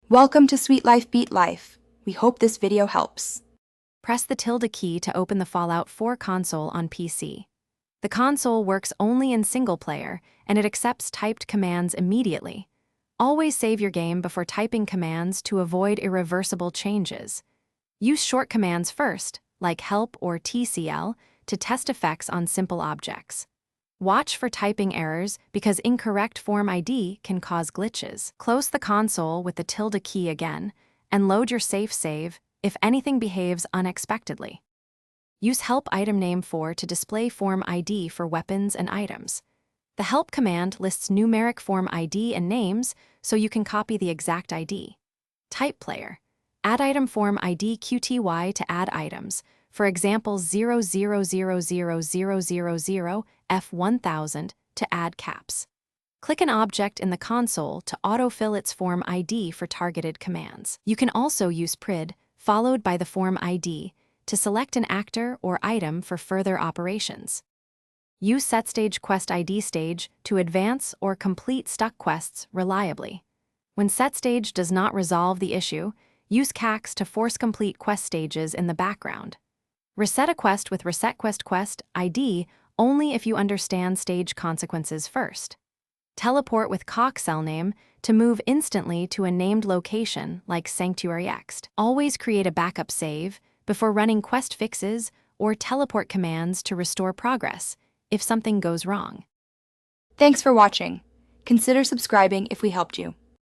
Welcome to Sweet Life Beat Life. We hope this video helps. Press the tilde key to open the Fallout 4 console on PC. The console works only in single player, and it accepts typed commands immediately. Always save your game before typing commands to avoid irreversible changes. Use short commands first, like help or TCL, to test effects on simple objects. Watch for typing errors because incorrect form ID can cause glitches. Close the console with the tilde key again, and load your safe save if anything behaves unexpectedly. Use help item name 4 to display form ID for weapons and items. The help command lists numeric form ID and names so you can copy the exact ID. Type player. Add item form ID QTY to add items. For example, 0000000 F1000 to add caps. Click an object in the console to autofill its form ID for targeted commands. You can also use PRID, followed by the form ID, to select an actor or item for further operations. Use SetStage Quest ID stage to advance or complete stuck quests reliably. When SetStage does not resolve the issue, use CAX to force complete quest stages in the background. Reset a quest with Reset Quest ID only if you understand stage consequences first. Teleport with COC cell name to move instantly to a named location like Sanctuary X. Always create a backup save before running quest fixes or teleport commands to restore progress if something goes wrong. Thanks for watching. Consider subscribing if we helped you.